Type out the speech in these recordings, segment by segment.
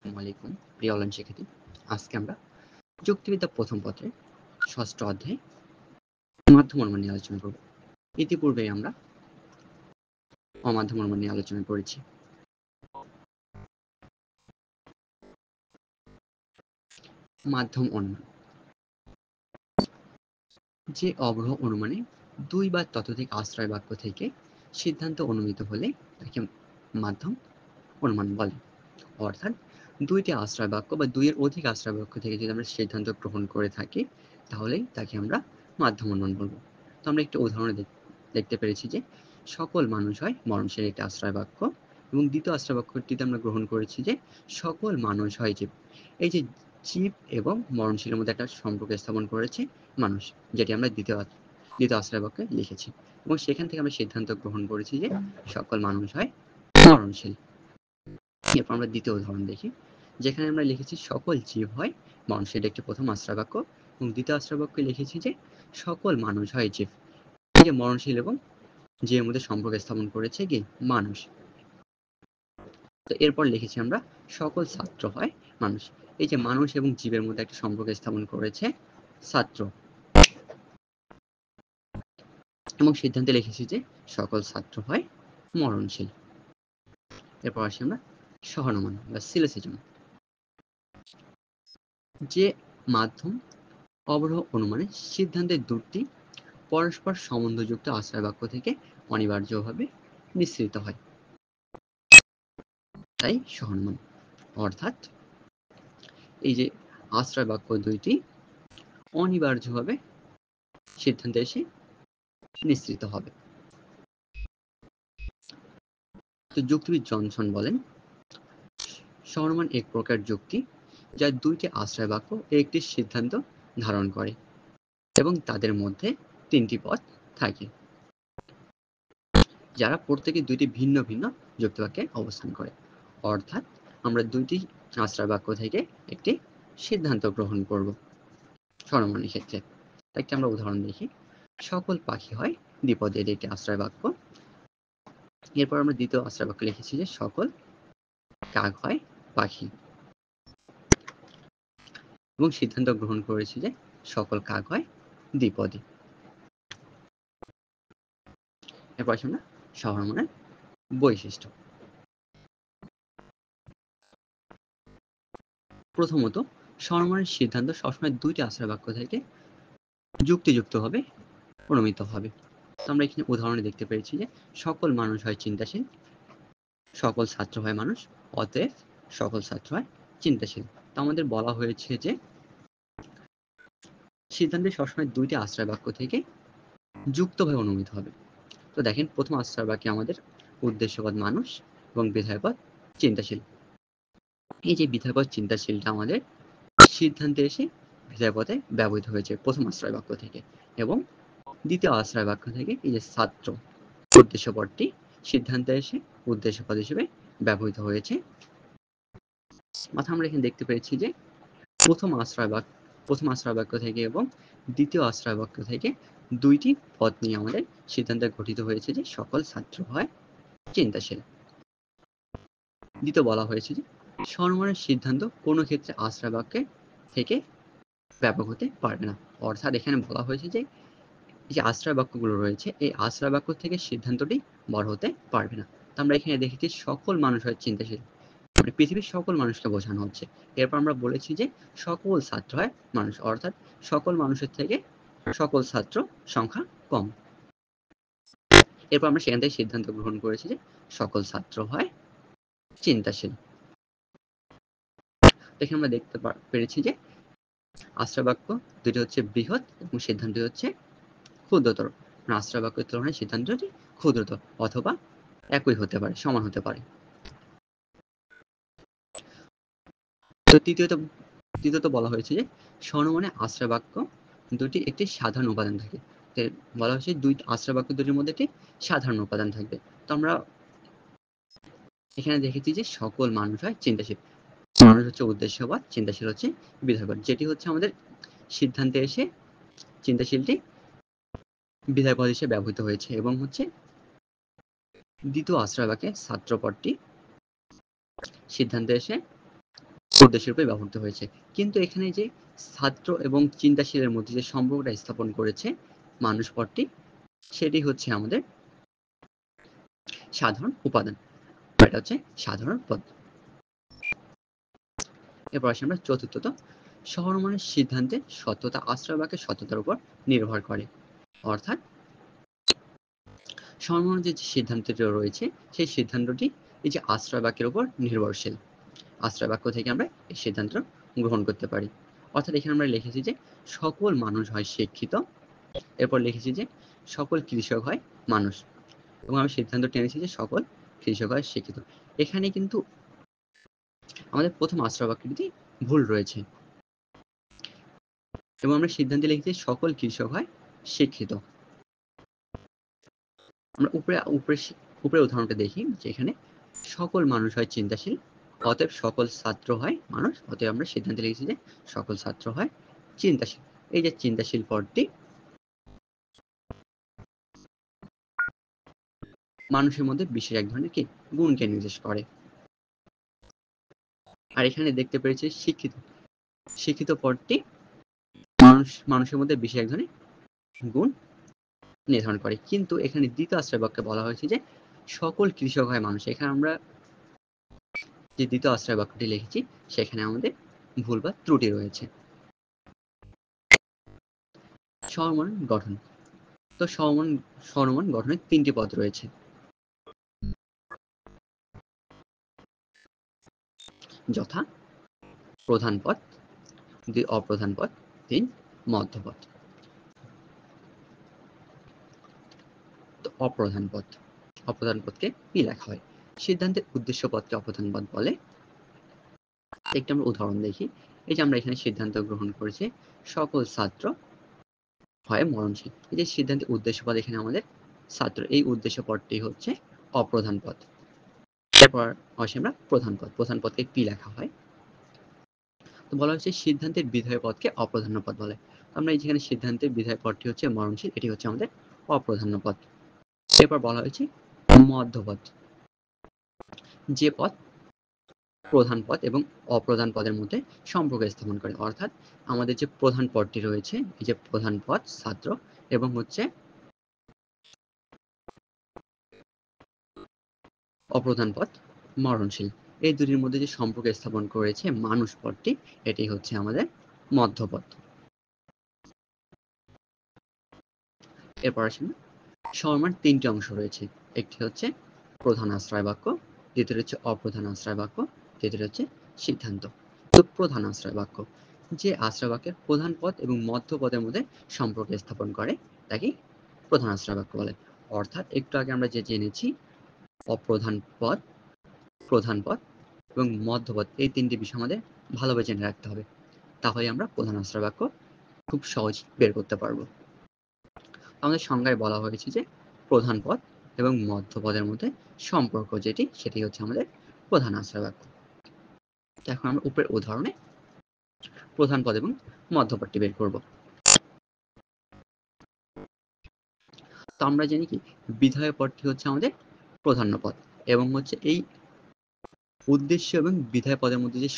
আসসালামু আলাইকুম প্রিয় অনলাইন শিক্ষার্থী। আজকে আমরা যুক্তিবিদ্যা প্রথম পত্রে ষষ্ঠ অধ্যায় মাধ্যম অনুমান নিয়ে আলোচনা করব। ইতিপূর্বে আমরা অমাধ্যম অনুমান নিয়ে আলোচনা করেছি। মাধ্যম অনুমান যে অবরোহ অনুমানে দুই বা ততোধিক আশ্রয় বাক্য থেকে সিদ্ধান্ত অনুমিত হলে তাকে মাধ্যম অনুমান বলে। অর্থাৎ দুইটি আশ্রয় বাক্য বা দুইয়ের অধিক আশ্রয় বাক্য থেকে যদি আমরা সিদ্ধান্ত গ্রহণ করে থাকি তাহলেই তাকে আমরা মাধ্যম অনুমান বলবো। তো আমরা একটি উদাহরণে দেখতে পেরেছি যে সকল মানুষ হয় মরণশীল একটি আশ্রয় বাক্য, এবং দ্বিতীয় আশ্রয় বাক্যটিতে আমরা গ্রহণ করেছি যে সকল মানুষ হয় জীব। এই যে জীব এবং মরণশীলের মধ্যে একটা সম্পর্ক স্থাপন করেছে মানুষ, যেটি আমরা দ্বিতীয় আশ্রয় বাক্যে লিখেছি, এবং সেখান থেকে আমরা সিদ্ধান্ত গ্রহণ করেছি যে সকল মানুষ হয় মরণশীল। এরপর আমরা দ্বিতীয় উদাহরণ দেখি, যেখানে আমরা লিখেছি সকল জীব হয় মানুষ, এটা একটি প্রথম আশ্রয় বাক্য, এবং দ্বিতীয় আশ্রয় বাক্যে লিখেছি যে সকল মানুষ হয় জীব। যে মরণশীল এবং জীবের মধ্যে সম্পর্ক স্থাপন করেছে কি মানুষ। তো এরপর লিখেছি আমরা সকল ছাত্র হয় মানুষ। এই যে মানুষ এবং জীবের মধ্যে একটা সম্পর্ক স্থাপন করেছে ছাত্র, এবং সিদ্ধান্তে লিখেছি যে সকল ছাত্র হয় মরণশীল। এরপর আসি আমরা সহানুমান বা সিলোজিজম। যে মাধ্যম অবরোহ অনুমানে সিদ্ধান্তের দুটি পরস্পর সম্বন্ধযুক্ত আশ্রয় বাক্য থেকে অনিবার্যভাবে নিঃসৃত হয়, তাই সহানুমান। অর্থাৎ এই যে আশ্রয় বাক্য দুইটি অনিবার্যভাবে সিদ্ধান্তে এসে নিঃসৃত হবে। তো যুক্তিবিদ জনসন বলেন, সহানুমান এক প্রকার যুক্তি যা দুইটি আশ্রয় বাক্য একটি সিদ্ধান্ত ধারণ করে এবং তাদের মধ্যে তিনটি পথ থাকে, যারা প্রত্যেকে দুইটি ভিন্ন ভিন্ন যুক্তিবাক্যে অবস্থান করে। অর্থাৎ আমরা দুইটি আশ্রয় বাক্য থেকে একটি সিদ্ধান্ত গ্রহণ করব সহানুমানের ক্ষেত্রে। একটি আমরা উদাহরণ দেখি, সকল পাখি হয় দ্বিপদী, এটি একটি আশ্রয় বাক্য। এরপর আমরা দ্বিতীয় আশ্রয় বাক্য লিখেছি যে সকল কাক হয় পাখি, এবং সিদ্ধান্ত গ্রহণ করেছি যে সকল কাক হয় দ্বিপদী। এরপর আসি আমরা সহানুমানের বৈশিষ্ট্য। প্রথমত, সহানুমানের সিদ্ধান্ত সবসময় দুইটি আশ্রয় বাক্য থেকে যুক্তিযুক্তভাবে প্রণমিত হবে। তো আমরা এখানে উদাহরণে দেখতে পেরেছি যে সকল মানুষ হয় চিন্তাশীল, সকল ছাত্র হয় মানুষ, অতএব সকল ছাত্র হয় চিন্তাশীল। তো আমাদের বলা হয়েছে যে সিদ্ধান্তে সবসময় দুইটি আশ্রয় বাক্য থেকে যুক্তভাবে অনুমিত হবে। তো দেখেন, প্রথম আশ্রয় বাক্যে আমাদের উদ্দেশ্যপদ মানুষ এবং বিধায়পদ চিন্তাশীল। এই যে বিধায়পদ চিন্তাশীলটা আমাদের সিদ্ধান্তে এসে বিধায়পদে ব্যবহৃত হয়েছে প্রথম আশ্রয় বাক্য থেকে, এবং দ্বিতীয় আশ্রয় বাক্য থেকে এই যে ছাত্র উদ্দেশ্যপদটি সিদ্ধান্তে এসে উদ্দেশ্যপদ হিসেবে ব্যবহৃত হয়েছে। অর্থাৎ আমরা এখানে দেখতে পেরেছি যে প্রথম আশ্রয় বাক্য থেকে এবং দ্বিতীয় আশ্রয় বাক্য থেকে দুইটি পদ নিয়ে আমাদের সিদ্ধান্তে গঠিত হয়েছে যে সকল ছাত্র হয় চিন্তাশীল। দ্বিতীয় বলা হয়েছে যে সহানুমানের সিদ্ধান্ত কোনো ক্ষেত্রে আশ্রয় বাক্যে থেকে ব্যাপক হতে পারবে না। অর্থাৎ এখানে বলা হয়েছে যে এই যে আশ্রয় বাক্যগুলো রয়েছে, এই আশ্রয় বাক্য থেকে সিদ্ধান্তটি বড় হতে পারবে না। তো আমরা এখানে দেখেছি সকল মানুষ হয় চিন্তাশীল, মানে পৃথিবীর সকল মানুষকে বোঝানো হচ্ছে। এরপর আমরা বলেছি যে সকল ছাত্র হয় মানুষ, অর্থাৎ সকল মানুষের থেকে সকল ছাত্র সংখ্যা কম। এরপর আমরা সেখান থেকে সিদ্ধান্ত গ্রহণ করেছি যে সকল ছাত্র হয় চিন্তাশীল। এখানে আমরা দেখতে পেরেছি যে আশ্রয় বাক্য দুটি হচ্ছে বৃহৎ এবং সিদ্ধান্তটি হচ্ছে ক্ষুদ্রতর। আশ্রয় বাক্যের তুলনায় সিদ্ধান্তটি ক্ষুদ্রতর অথবা একই হতে পারে, সমান হতে পারে। তো তৃতীয়ত বলা হয়েছে যে সহানুমানে আশ্রয় বাক্য দুটি একটি সাধারণ উপাদান থাকে। বলা হয়েছে দুই আশ্রয় বাক্য দুটির মধ্যে একটি সাধারণ উপাদান থাকবে। তো আমরা এখানে দেখেছি যে সকল মানুষ হয় চিন্তাশীল, মানুষ হচ্ছে উদ্দেশ্যবাদ, চিন্তাশীল হচ্ছে বিধায়বাদ, যেটি হচ্ছে আমাদের সিদ্ধান্তে এসে চিন্তাশীলটি বিধায়পদ হিসেবে ব্যবহৃত হয়েছে, এবং হচ্ছে দ্বিতীয় আশ্রয় বাক্যে ছাত্রপদটি সিদ্ধান্তে এসে উদ্দেশ্যের রূপে ব্যবহৃত হয়েছে। কিন্তু এখানে যে ছাত্র এবং চিন্তাশীলের মধ্যে যে সম্পর্কটা স্থাপন করেছে মানুষ পদটি, সেটি হচ্ছে আমাদের সাধারণ উপাদান। এটা হচ্ছে সাধারণ পদ। এরপর আসি আমরা চতুর্থত, সহনমনের সিদ্ধান্তে সত্যতা আশ্রয় বাক্যের সত্যতার উপর নির্ভর করে। অর্থাৎ সহনমনের যে সিদ্ধান্তটি রয়েছে সেই সিদ্ধান্তটি এই যে আশ্রয় বাক্যের উপর নির্ভরশীল। আশ্রয় বাক্য থেকে আমরা এই সিদ্ধান্ত গ্রহণ করতে পারি। অর্থাৎ এখানে আমরা লিখেছি যে সকল মানুষ হয় শিক্ষিত, এরপর লিখেছি যে সকল কৃষক হয় মানুষ, এবং আমি সিদ্ধান্ত টেনেছি যে সকল কৃষক হয় শিক্ষিত। এখানে কিন্তু আমাদের প্রথম আশ্রয় বাক্যটি ভুল রয়েছে, এবং আমরা সিদ্ধান্তে লিখেছি সকল কৃষক হয় শিক্ষিত। আমরা উপরে উদাহরণটা দেখি, যেখানে সকল মানুষ হয় চিন্তাশীল, অতএব সকল ছাত্র হয় মানুষ, অতএব আমরা সিদ্ধান্তে লিখেছি যে সকল ছাত্র হয় চিন্তাশীল। এই যে চিন্তাশীল পদটি মানুষের মধ্যে বিশেষ এক ধরনের কি গুণকে নির্দেশ করে। আর এখানে দেখতে পেরেছি শিক্ষিত, শিক্ষিত পদটি মানুষের মধ্যে বিশেষ এক ধরনের গুণ নির্ধারণ করে। কিন্তু এখানে দ্বিতীয় আশ্রয় বাক্যে বলা হয়েছে যে সকল কৃষক হয় মানুষ। এখানে আমরা যে দ্বিতীয় আশ্রয় বাক্যটি লিখেছি সেখানে আমাদের ভুল বা ত্রুটি রয়েছে। সহনমন গঠন। তো সহনমন গঠনের 3টি পদ রয়েছে। যথা প্রধান পদ, 2 অপ্রধান পদ, 3 মধ্যপদ। তো অপ্রধান পদ, অপ্রধান পদকে কি লেখা হয়? সিদ্ধান্তের উদ্দেশ্য পদকে অপ্রধান পদ বলে। একটি আমরা উদাহরণ দেখি। এই যে আমরা এখানে সিদ্ধান্ত গ্রহণ করেছি সকল ছাত্র হয় মরণশীল। এই যে সিদ্ধান্তের উদ্দেশ্য পদ এখানে আমাদের ছাত্র, এই উদ্দেশ্য পদটি হচ্ছে অপ্রধান পদ। এরপর আসি আমরা প্রধান পদ, প্রধান পদকে কি লেখা হয়? তো বলা হচ্ছে সিদ্ধান্তের বিধায় পদকে অপ্রধান্য পদ বলে। আমরা এই যেখানে সিদ্ধান্তের বিধায় পদটি হচ্ছে মরণশীল, এটি হচ্ছে আমাদের অপ্রধান্য পদ। এরপর বলা হয়েছে মধ্যপদ, যে পদ প্রধান পদ এবং অপ্রধান পদের মধ্যে সম্পর্ক স্থাপন করে। অর্থাৎ আমাদের যে প্রধান পদটি রয়েছে, এই যে প্রধান পদ ছাত্র এবং হচ্ছে অপ্রধান পদ মরণশীল, এই দুটির মধ্যে যে সম্পর্ক স্থাপন করেছে মানুষ পদটি, এটি হচ্ছে আমাদের মধ্যপদ। এরপর আসেন, সহনমনের 3টি অংশ রয়েছে। একটি হচ্ছে প্রধান আশ্রয় বাক্য, দ্বিতীয়টি হচ্ছে অপ্রধান আশ্রয় বাক্য, তৃতীয়টি হচ্ছে সিদ্ধান্ত। তো প্রধান আশ্রয় বাক্য, যে আশ্রয় বাক্যের প্রধান পদ এবং মধ্য পদের মধ্যে সম্পর্ক স্থাপন করে তাকে প্রধান আশ্রয় বাক্য বলে। অর্থাৎ একটু আগে আমরা যে জেনেছি অপ্রধান পদ, প্রধান পদ এবং মধ্যপদ, এই 3টি বিষয় আমাদের ভালোভাবে জেনে রাখতে হবে, তাহলে আমরা প্রধান আশ্রয় বাক্য খুব সহজ বের করতে পারবো। আমাদের সংজ্ঞায় বলা হয়েছে যে প্রধান পদ এবং মধ্য পদের মধ্যে সম্পর্ক যেটি, সেটি হচ্ছে আমাদের প্রধান আশ্রয় বাক্য। এখন আমরা উপরের উদাহরণে প্রধান পদ এবং মধ্য পদটি বের করব। তো আমরা জানি কি বিধায় পদটি হচ্ছে আমাদের প্রধান্য পদ, এবং হচ্ছে এই উদ্দেশ্য এবং বিধায় পদের মধ্যে যে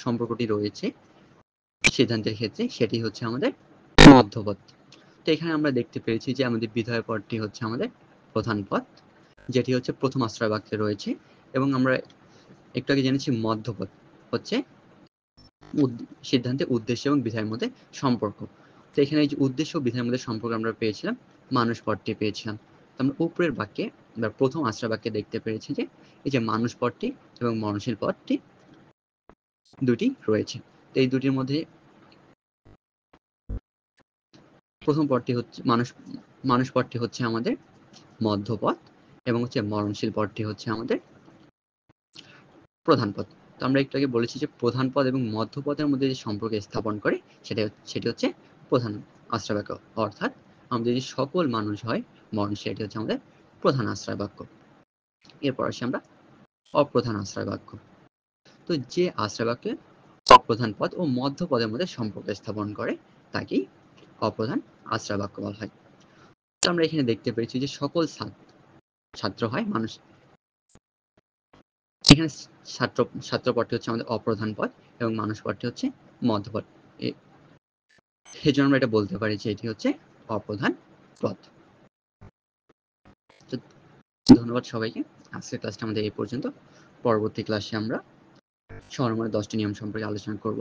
সম্পর্কটি রয়েছে সিদ্ধান্তের ক্ষেত্রে, সেটি হচ্ছে আমাদের মধ্যপদ। তো এখানে আমরা দেখতে পেরেছি যে আমাদের বিধায় পদটি হচ্ছে আমাদের প্রধান পদ, যেটি হচ্ছে প্রথম আশ্রয় বাক্যে রয়েছে, এবং আমরা একটু আগে জেনেছি মধ্যপদ হচ্ছে সিদ্ধান্তে উদ্দেশ্য এবং বিধায়ের মধ্যে সম্পর্ক। তো এখানে এই যে উদ্দেশ্য ও বিধায়ের মধ্যে সম্পর্ক আমরা পেয়েছিলাম, মানুষ পদটি পেয়েছিলাম। তো আমরা উপরের বাক্যে বা প্রথম আশ্রয় বাক্যে দেখতে পেরেছি যে এই যে মানুষ পদটি এবং মরণশীল পদটি দুটি রয়েছে। তো এই দুটির মধ্যে প্রথম পদটি হচ্ছে মানুষ পদটি হচ্ছে আমাদের মধ্যপদ, এবং হচ্ছে মরণশীল পদটি হচ্ছে আমাদের প্রধান পদ। তো আমরা একটু আগে বলেছি যে প্রধান পদ এবং মধ্য পদের মধ্যে যে সম্পর্ক স্থাপন করে সেটি হচ্ছে প্রধান আশ্রয় বাক্য। অর্থাৎ আমাদের যদি সকল মানুষ হয় মরণশীল, এটি হচ্ছে আমাদের প্রধান আশ্রয় বাক্য। এরপর আসি আমরা অপ্রধান আশ্রয় বাক্য। তো যে আশ্রয় বাক্যে অপ্রধান পদ ও মধ্য পদের মধ্যে সম্পর্ক স্থাপন করে তাকেই অপ্রধান আশ্রয় বাক্য বলা হয়। তো আমরা এখানে দেখতে পেরেছি যে সকল ছাত্র হয় মানুষ, এখানে ছাত্র পদটি হচ্ছে আমাদের অপ্রধান পদ এবং মানুষ পদটি হচ্ছে মধ্যপদ। এজন্য আমরা এটা বলতে পারি যে এটি হচ্ছে অপ্রধান পদ। তো ধন্যবাদ সবাইকে। আজকের ক্লাসটা আমাদের এই পর্যন্ত। পরবর্তী ক্লাসে আমরা সরলরোগের 10টি নিয়ম সম্পর্কে আলোচনা করব।